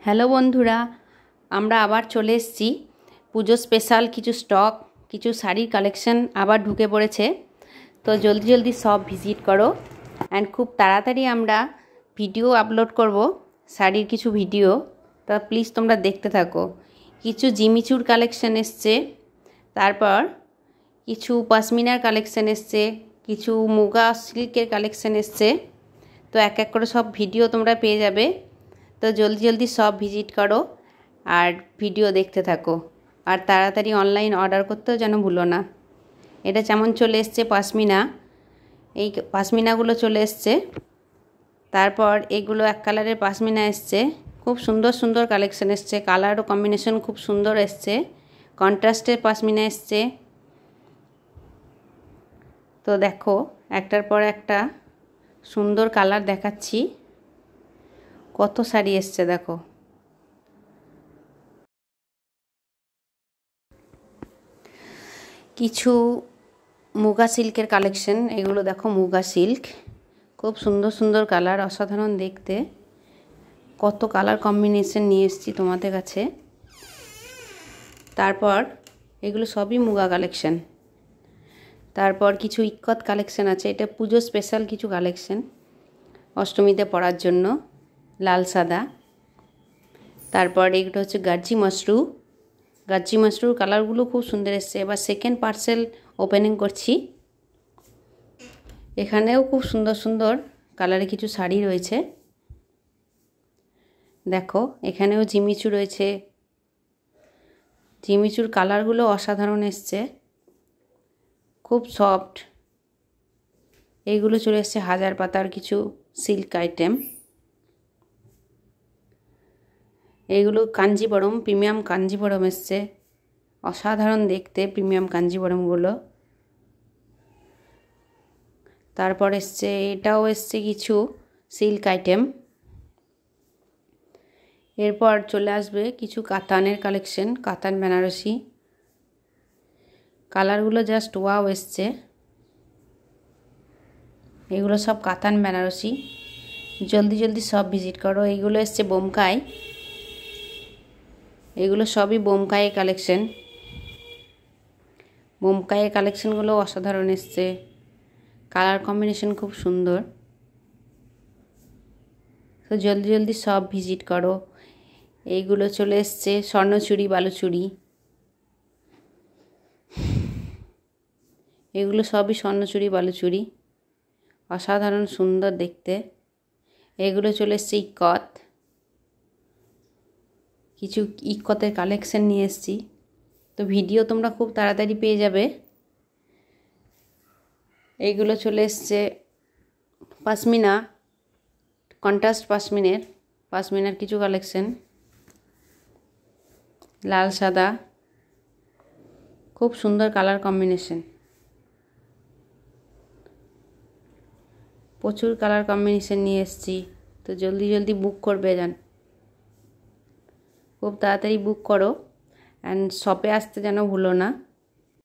Hello বন্ধুরা, আমরা আবার চলে এসেছি। পুজো স্পেশাল কিছু স্টক, কিছু শাড়ির কালেকশন আবার ঢুকে পড়েছে। তো জলদি জলদি সব ভিজিট করো। অ্যান্ড খুব তাড়াতাড়ি আমরা ভিডিও আপলোড করব, শাড়ির কিছু ভিডিও। তা প্লিজ তোমরা দেখতে থাকো। কিছু জিমিচুর কালেকশন এসছে, তারপর কিছু পশমিনার কালেকশন এসছে, কিছু মুগা সিল্কের কালেকশন এসছে। তো এক এক করে সব ভিডিও তোমরা পেয়ে যাবে। তো জলদি জলদি সব ভিজিট করো আর ভিডিও দেখতে থাকো। আর তাড়াতাড়ি অনলাইন অর্ডার করতেও যেন ভুলো না। এটা যেমন চলে এসছে পশমিনা, এই পশমিনাগুলো চলে এসছে। তারপর এগুলো এক কালারের পশমিনা এসছে, খুব সুন্দর সুন্দর কালেকশন এসছে। কালারও কম্বিনেশন খুব সুন্দর এসছে, কন্ট্রাস্টের পশমিনা এসছে। তো দেখো একটার পর একটা সুন্দর কালার দেখাচ্ছি। কত শাড়ি এসছে দেখো। কিছু মুগা সিল্কের কালেকশন, এগুলো দেখো মুগা সিল্ক, খুব সুন্দর সুন্দর কালার, অসাধারণ দেখতে। কত কালার কম্বিনেশন নিয়ে এসেছি তোমাদের কাছে। তারপর এগুলো সবই মুগা কালেকশন। তারপর কিছু ইক্কত কালেকশন আছে, এটা পুজো স্পেশাল কিছু কালেকশন, অষ্টমীতে পরার জন্য, লাল সাদা। তারপর এগুলো হচ্ছে গার্জি মাশরু। গার্জি মাশরুর কালারগুলো খুব সুন্দর এসছে। এবার সেকেন্ড পার্সেল ওপেনিং করছি। এখানেও খুব সুন্দর সুন্দর কালারে কিছু শাড়ি রয়েছে। দেখো এখানেও জিমিচু রয়েছে। জিমিচুর কালারগুলো অসাধারণ এসছে, খুব সফট। এইগুলো চলে এসছে হাজার পাতার কিছু সিল্ক আইটেম। এইগুলো কাঞ্জিবরম, প্রিমিয়াম কাঞ্জিবরম এসছে, অসাধারণ দেখতে প্রিমিয়াম কাঞ্জিবরমগুলো। তারপর এসছে, এটাও এসছে কিছু সিল্ক আইটেম। এরপর চলে আসবে কিছু কাতানের কালেকশন, কাতান বেনারসি। কালারগুলো জাস্ট ওয়াও এসছে। এগুলো সব কাতান বেনারসি। জলদি জলদি সব ভিজিট করো। এইগুলো এসছে বোমকাই, এগুলো সবই বোমকাই কালেকশন। বোমকাই কালেকশনগুলো অসাধারণ এসছে, কালার কম্বিনেশন খুব সুন্দর। তো জলদি জলদি সব ভিজিট করো। এইগুলো চলে এসছে স্বর্ণচুড়ি, বালুচুড়ি, এগুলো সবই স্বর্ণচুড়ি বালুচুড়ি, অসাধারণ সুন্দর দেখতে। এগুলো চলে এসছে ইক্কত, কিছু ইক্কতের কালেকশন নিয়ে এসেছি। তো ভিডিও তোমরা খুব তাড়াতাড়ি পেয়ে যাবে। এইগুলো চলে এসছে পশমিনা, কন্ট্রাস্ট পশমিনার কিছু কালেকশন, লাল সাদা, খুব সুন্দর কালার কম্বিনেশন, প্রচুর কালার কম্বিনেশন নিয়ে এসেছি। তো জলদি জলদি বুক করবে যান, খুব তাড়াতাড়ি বুক করো। অ্যান্ড শপে আসতে যেন ভুলো না।